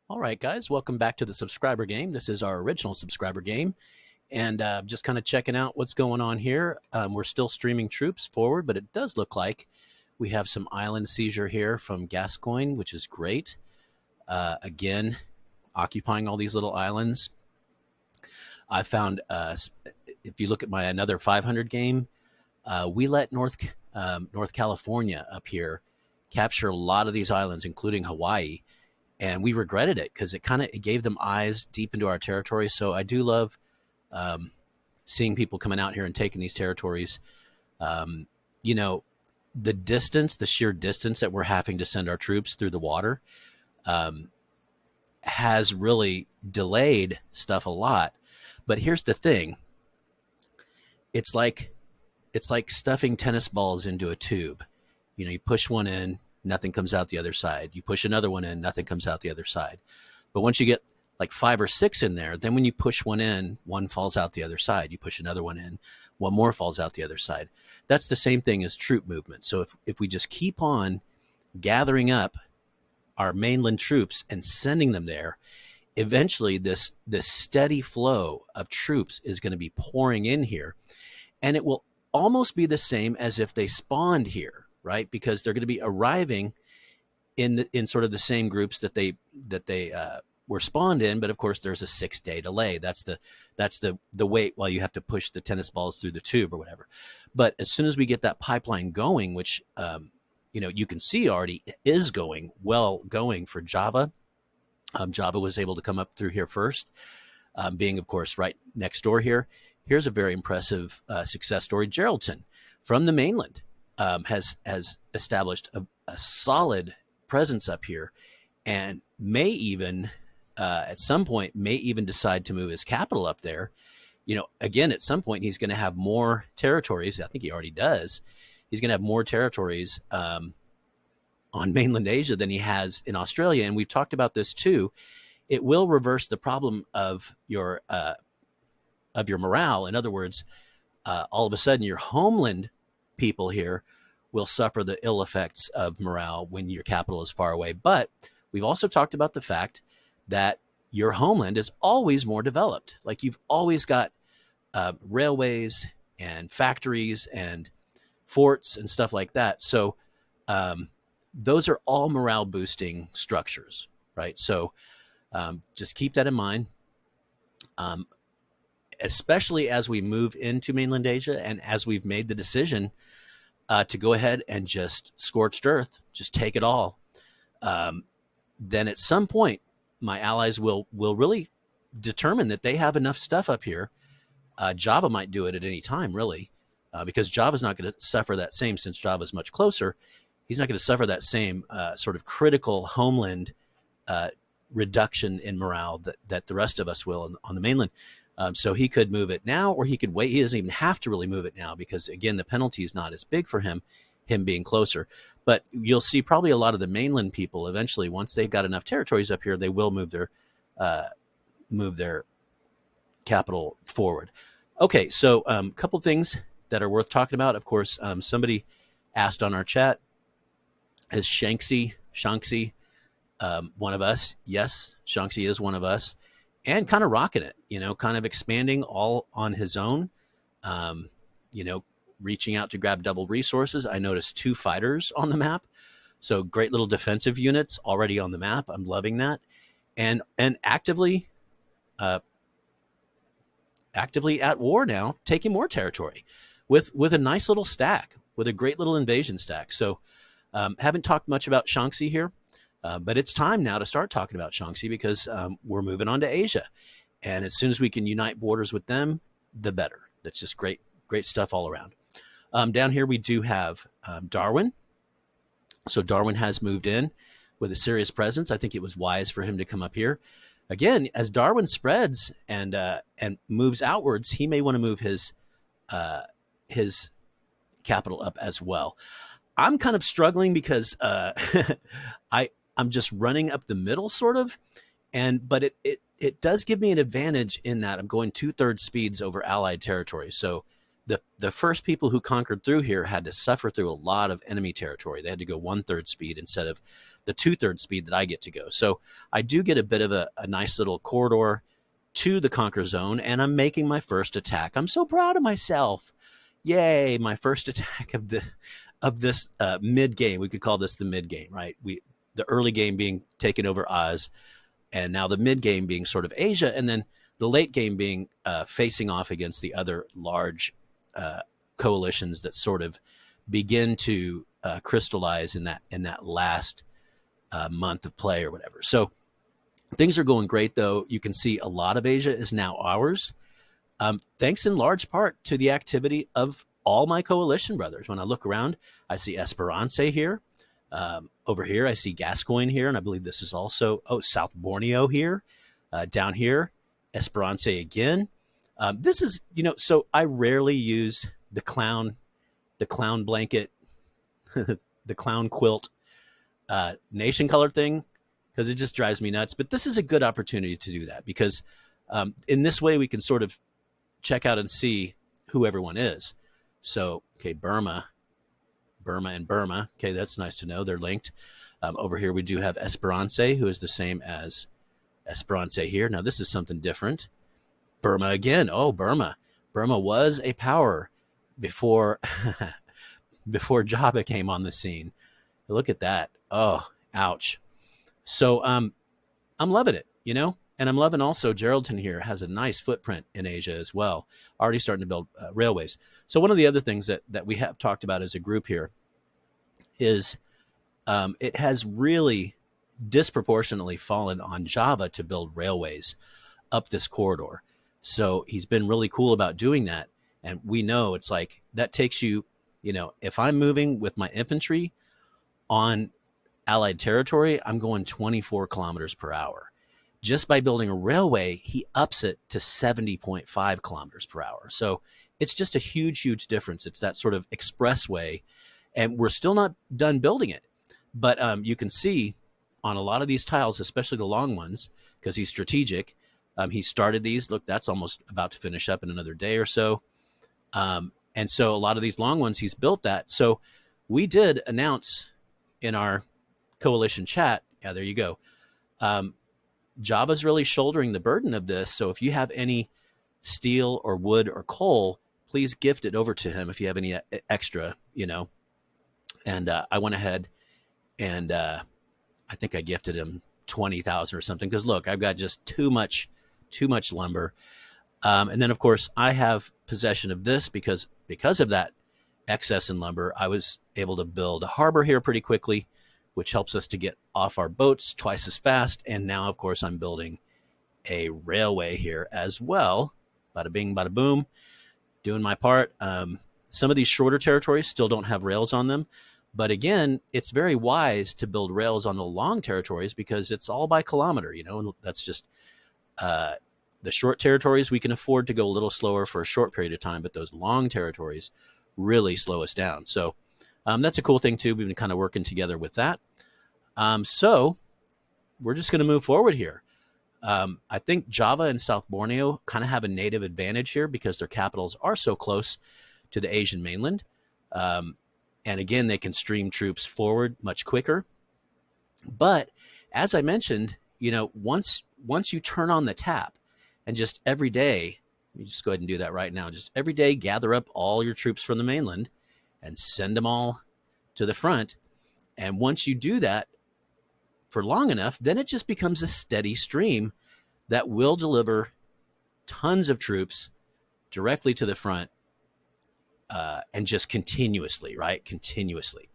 All right, guys, welcome back to the subscriber game. This is our original subscriber game, and just kind of checking out what's going on here. We're still streaming troops forward, but it does look like we have some island seizure here from Gascoigne, which is great. Again, occupying all these little islands. I found, if you look at my another 500 game, we let North California up here capture a lot of these islands, including Hawaii, and we regretted it because it gave them eyes deep into our territory. So I do love um, seeing people coming out here and taking these territories. Um, you know, the sheer distance that we're having to send our troops through the water um, has really delayed stuff a lot. But here's the thing: it's like stuffing tennis balls into a tube. You push one in, nothing comes out the other side. You push another one in, nothing comes out the other side. But once you get like 5 or 6 in there, then when you push one in, one falls out the other side. You push another one in, one more falls out the other side. That's the same thing as troop movement. So if we just keep on gathering up our mainland troops and sending them there, eventually this steady flow of troops is going to be pouring in here, and it will almost be the same as if they spawned here, right? Because they're going to be arriving in sort of the same groups that they were spawned in, but of course there's a 6-day delay. That's the wait while you have to push the tennis balls through the tube or whatever. But as soon as we get that pipeline going, which you can see already is going for Java. Java was able to come up through here first, being of course right next door here. Here's a very impressive success story. Geraldton from the mainland has established a solid presence up here, and may even at some point may even decide to move his capital up there. Again, at some point he's going to have more territories. I think he already does. He's going to have more territories on mainland Asia than he has in Australia, and we've talked about this too. It will reverse the problem of your morale. In other words, all of a sudden your homeland people here will suffer the ill effects of morale when your capital is far away. But we've also talked about the fact that your homeland is always more developed. Like, you've always got railways and factories and forts and stuff like that. So those are all morale boosting structures, right? So just keep that in mind. Especially as we move into mainland Asia, and as we've made the decision to go ahead and just scorched earth, just take it all, then at some point my allies will really determine that they have enough stuff up here. Java might do it at any time, really, because Java's not going to suffer that same, since Java's much closer. He's not going to suffer that same sort of critical homeland reduction in morale that the rest of us will on the mainland. So he could move it now, or he could wait. He doesn't even have to really move it now, because, again, the penalty is not as big for him being closer. But you'll see probably a lot of the mainland people eventually, once they've got enough territories up here, they will move their capital forward. Okay, so a couple things that are worth talking about. Of course, somebody asked on our chat, is Shanxi one of us? Yes, Shanxi is one of us, and kind of rocking it, kind of expanding all on his own, reaching out to grab double resources. I noticed 2 fighters on the map, so great little defensive units already on the map. I'm loving that, and actively at war now, taking more territory with a nice little stack, with a great little invasion stack. So haven't talked much about Shanxi here. But it's time now to start talking about Shanxi, because we're moving on to Asia. And as soon as we can unite borders with them, the better. That's just great stuff all around. Down here we do have Darwin. So Darwin has moved in with a serious presence. I think it was wise for him to come up here. Again, as Darwin spreads and moves outwards, he may want to move his capital up as well. I'm kind of struggling because I'm just running up the middle, sort of, but it does give me an advantage in that I'm going 2/3 speeds over Allied territory. So the first people who conquered through here had to suffer through a lot of enemy territory. They had to go 1/3 speed instead of the 2/3 speed that I get to go. So I do get a bit of a nice little corridor to the Conquer Zone, and I'm making my first attack. I'm so proud of myself. Yay, my first attack of this mid game. We could call this the mid game, right? The early game being taken over Oz, and now the mid game being sort of Asia, and then the late game being facing off against the other large coalitions that sort of begin to crystallize in that last month of play or whatever. So things are going great, though. You can see a lot of Asia is now ours, thanks in large part to the activity of all my coalition brothers. When I look around, I see Esperance here. Over here, I see Gascoigne here, and I believe this is also, South Borneo here. Down here, Esperance again. This is, so I rarely use the clown blanket, the clown quilt nation color thing, because it just drives me nuts. But this is a good opportunity to do that, because in this way we can sort of check out and see who everyone is. So, okay, Burma and Burma. Okay, that's nice to know. They're linked. Over here we do have Esperance, who is the same as Esperance here. Now this is something different. Burma again. Oh, Burma. Burma was a power before before Java came on the scene. Look at that. Oh, ouch. So I'm loving it, and I'm loving also Geraldton here has a nice footprint in Asia as well, already starting to build railways. So one of the other things that we have talked about as a group here is it has really disproportionately fallen on Java to build railways up this corridor. So he's been really cool about doing that. And we know it's like that takes you, if I'm moving with my infantry on Allied territory, I'm going 24 kilometers per hour. Just by building a railway, he ups it to 70.5 kilometers per hour. So it's just a huge, huge difference. It's that sort of expressway, and we're still not done building it. But you can see on a lot of these tiles, especially the long ones, because he's strategic, he started these. Look, that's almost about to finish up in another day or so. And so a lot of these long ones, he's built that. So we did announce in our coalition chat, yeah, there you go. Java's really shouldering the burden of this. So if you have any steel or wood or coal, please gift it over to him if you have any extra, And I went ahead and I think I gifted him 20,000 or something. Because look, I've got just too much lumber. And then of course I have possession of this because of that excess in lumber. I was able to build a harbor here pretty quickly, which helps us to get off our boats twice as fast. And now, of course, I'm building a railway here as well. Bada bing, bada boom, doing my part. Some of these shorter territories still don't have rails on them. But again, it's very wise to build rails on the long territories because it's all by kilometer, and that's just the short territories. We can afford to go a little slower for a short period of time, but those long territories really slow us down. So that's a cool thing too. We've been kind of working together with that. So we're just going to move forward here. I think Java and South Borneo kind of have a native advantage here because their capitals are so close to the Asian mainland. And again, they can stream troops forward much quicker. But as I mentioned, once you turn on the tap and just every day, let me just go ahead and do that right now. Just every day, gather up all your troops from the mainland and send them all to the front. And once you do that for long enough, then it just becomes a steady stream that will deliver tons of troops directly to the front and just continuously, right? Continuously.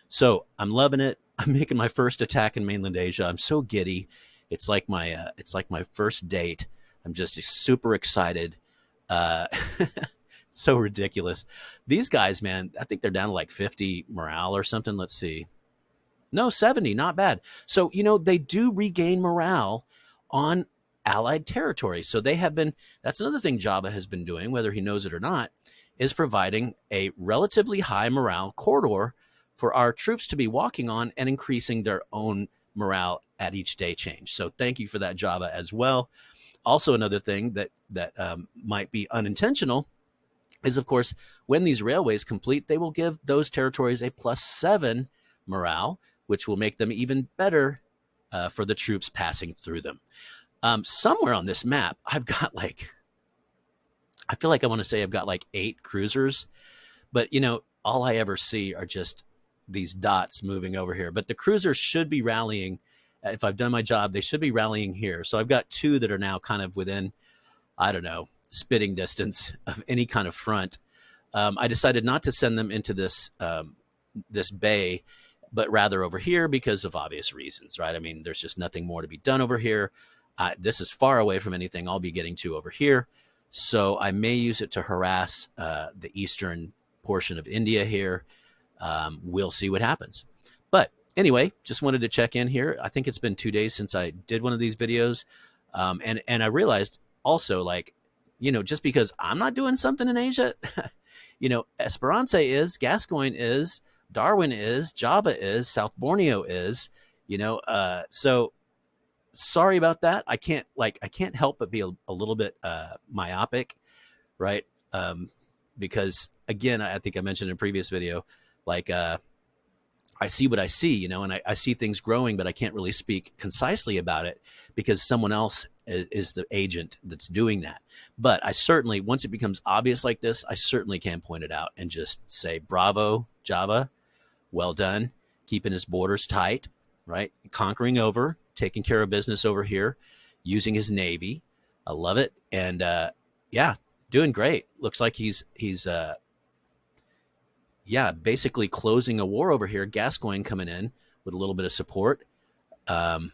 So I'm loving it. I'm making my first attack in mainland Asia. I'm so giddy. It's like my first date. I'm just super excited. So ridiculous. These guys, man, I think they're down to like 50 morale or something. Let's see. No, 70, not bad. So, they do regain morale on Allied territory. So they have been, that's another thing Java has been doing, whether he knows it or not, is providing a relatively high morale corridor for our troops to be walking on and increasing their own morale at each day change. So thank you for that, Java, as well. Also, another thing that might be unintentional is, of course, when these railways complete, they will give those territories a +7 morale, which will make them even better for the troops passing through them. Somewhere on this map, I've got like, I feel like I want to say I've got like 8 cruisers, but you know, all I ever see are just these dots moving over here. But the cruisers should be rallying. If I've done my job, they should be rallying here. So I've got 2 that are now kind of within, I don't know, spitting distance of any kind of front. I decided not to send them into this this bay, but rather over here because of obvious reasons, right? I mean, there's just nothing more to be done over here. This is far away from anything I'll be getting to over here. So I may use it to harass the eastern portion of India here. We'll see what happens. But anyway, just wanted to check in here. I think it's been 2 days since I did one of these videos. And I realized also, like, you know, just because I'm not doing something in Asia, you know, Esperance is, Gascoigne is, Darwin is, Java is, South Borneo is, you know, so sorry about that. I can't help but be a little bit myopic, right? Because again, I think I mentioned in a previous video, like I see what I see, you know, and I see things growing, but I can't really speak concisely about it because someone else is the agent that's doing that. But I certainly, once it becomes obvious like this, I certainly can point it out and just say, bravo, Java, well done, keeping his borders tight, right? Conquering over, taking care of business over here, using his navy. I love it. And yeah, doing great. Looks like he's basically closing a war over here. Gascoigne coming in with a little bit of support. And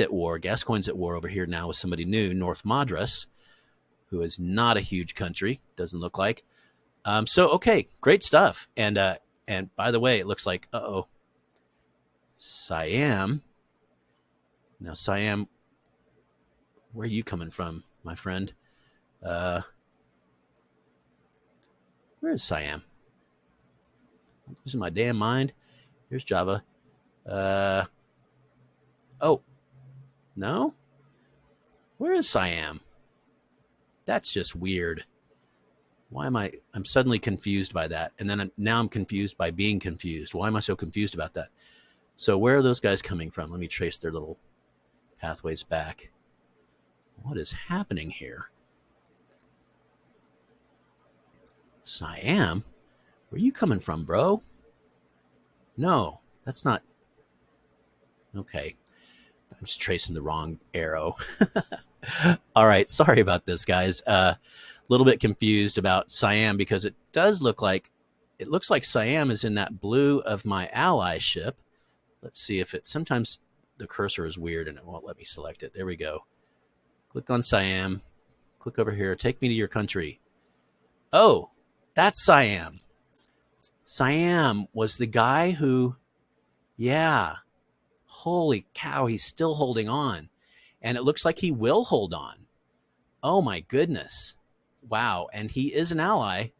at war. Gascoigne's at war over here now with somebody new, North Madras, who is not a huge country, doesn't look like. So, okay, great stuff. And by the way, it looks like, Siam. Now, Siam, where are you coming from, my friend? Where is Siam? I'm losing my damn mind. Here's Java. Oh, no? Where is Siam? That's just weird. Why am I'm suddenly confused by that. And then now I'm confused by being confused. Why am I so confused about that? So where are those guys coming from? Let me trace their little pathways back. What is happening here? Siam? Where are you coming from, bro? No, that's not. Okay. I'm just tracing the wrong arrow. All right. Sorry about this, guys. A little bit confused about Siam because it looks like Siam is in that blue of my ally ship. Let's see if sometimes the cursor is weird and it won't let me select it. There we go. Click on Siam. Click over here. Take me to your country. Oh, that's Siam. Siam was the guy who, yeah, holy cow, he's still holding on. And it looks like he will hold on. Oh my goodness. Wow. And he is an ally.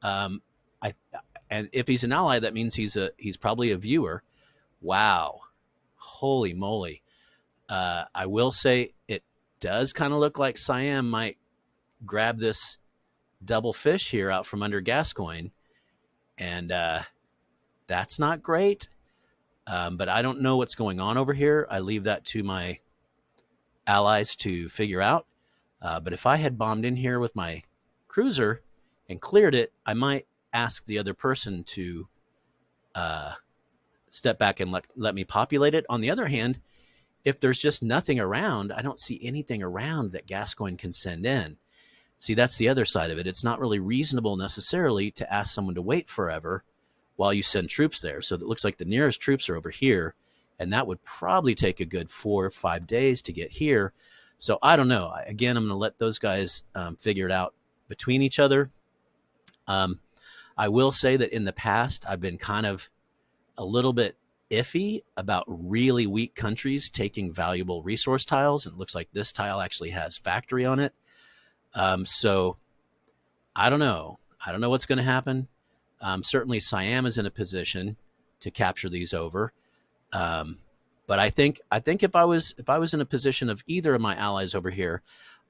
And if he's an ally, that means he's probably a viewer. Wow. Holy moly. I will say it does kind of look like Siam might grab this double fish here out from under Gascoigne. And that's not great. But I don't know what's going on over here. I leave that to my allies to figure out. But if I had bombed in here with my cruiser and cleared it, I might ask the other person to step back and let me populate it. On the other hand, if there's just nothing around, I don't see anything around that Gascoigne can send in. See, that's the other side of it. It's not really reasonable necessarily to ask someone to wait forever while you send troops there. So it looks like the nearest troops are over here, and that would probably take a good 4 or 5 days to get here. So I don't know. Again, I'm going to let those guys figure it out between each other. I will say that in the past, I've been kind of a little bit iffy about really weak countries taking valuable resource tiles. And it looks like this tile actually has factory on it. So I don't know. I don't know what's going to happen. Certainly Siam is in a position to capture these over. But I think if I was in a position of either of my allies over here,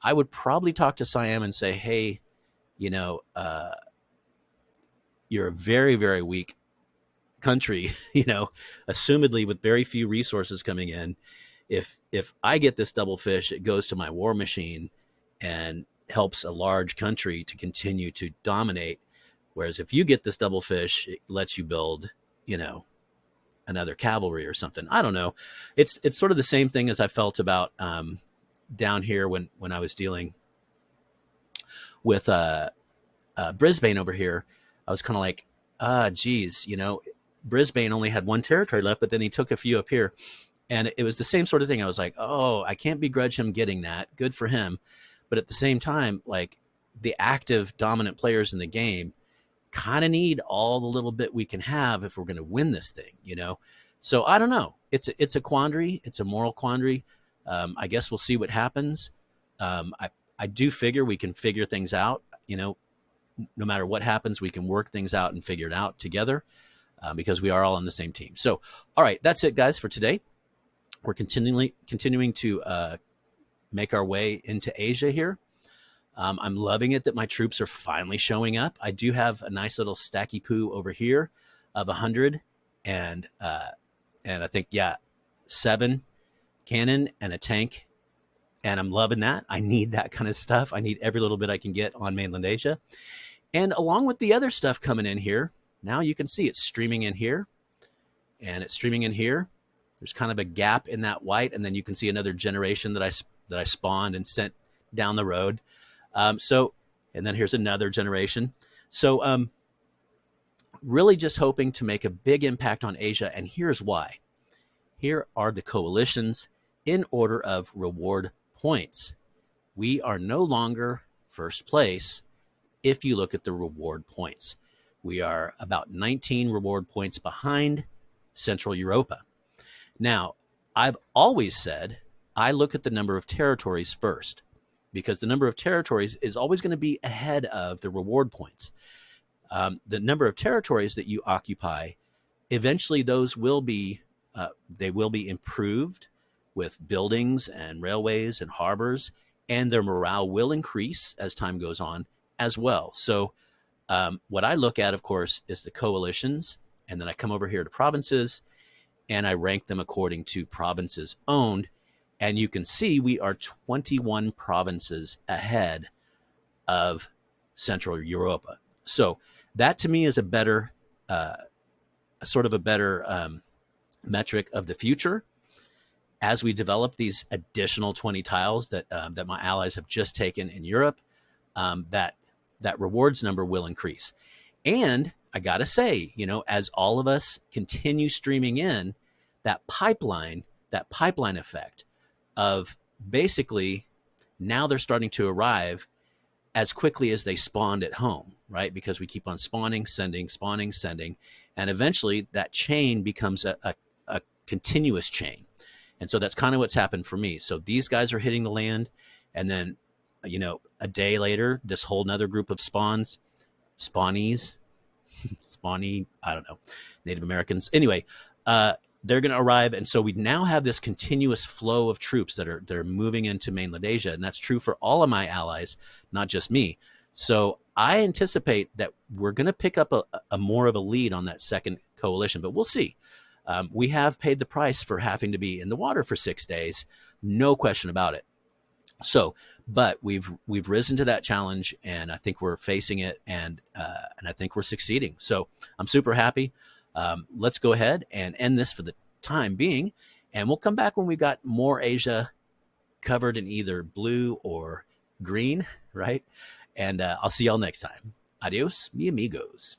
I would probably talk to Siam and say, hey, you know, you're a very, very weak country, assumedly with very few resources coming in, if I get this double fish, it goes to my war machine and helps a large country to continue to dominate. Whereas if you get this double fish, it lets you build, another cavalry or something. I don't know. It's sort of the same thing as I felt about down here when I was dealing with Brisbane over here. I was kind of like, geez, Brisbane only had one territory left, but then he took a few up here. And it was the same sort of thing. I was like, oh, I can't begrudge him getting that. Good for him. But at the same time, like, the active dominant players in the game kind of need all the little bit we can have if we're going to win this thing, So I don't know. It's a quandary. It's a moral quandary. I guess we'll see what happens. I do figure we can figure things out. No matter what happens, we can work things out and figure it out together because we are all on the same team. So, all right, that's it, guys, for today. We're continuing to make our way into Asia here. I'm loving it that my troops are finally showing up. I do have a nice little stacky poo over here of 100 and I think, 7 cannon and a tank. And I'm loving that. I need that kind of stuff. I need every little bit I can get on mainland Asia. And along with the other stuff coming in here, now you can see it's streaming in here and it's streaming in here. There's kind of a gap in that white, and then you can see another generation that I spawned and sent down the road. And then here's another generation. So really just hoping to make a big impact on Asia, and here's why. Here are the coalitions in order of reward points. We are no longer first place if you look at the reward points. We are about 19 reward points behind Central Europa. Now, I've always said I look at the number of territories first because the number of territories is always going to be ahead of the reward points. The number of territories that you occupy, eventually those will be they will be improved with buildings and railways and harbors, and their morale will increase as time goes on as well. So what I look at, of course, is the coalitions, and then I come over here to provinces, and I rank them according to provinces owned. And you can see we are 21 provinces ahead of Central Europa. So that to me is a better, sort of a better metric of the future. As we develop these additional 20 tiles that my allies have just taken in Europe, that rewards number will increase. And I got to say, as all of us continue streaming in, that pipeline effect of basically now they're starting to arrive as quickly as they spawned at home, right? Because we keep on spawning, sending, and eventually that chain becomes a continuous chain. And so that's kind of what's happened for me. So these guys are hitting the land, and then, a day later, this whole nother group of spawnees, I don't know, Native Americans. Anyway, they're going to arrive. And so we now have this continuous flow of troops that are moving into mainland Asia. And that's true for all of my allies, not just me. So I anticipate that we're going to pick up a more of a lead on that second coalition, but we'll see. We have paid the price for having to be in the water for 6 days. No question about it. So, but we've risen to that challenge, and I think we're facing it, and I think we're succeeding. So I'm super happy. Let's go ahead and end this for the time being, and we'll come back when we've got more Asia covered in either blue or green, right? And I'll see y'all next time. Adios, mi amigos.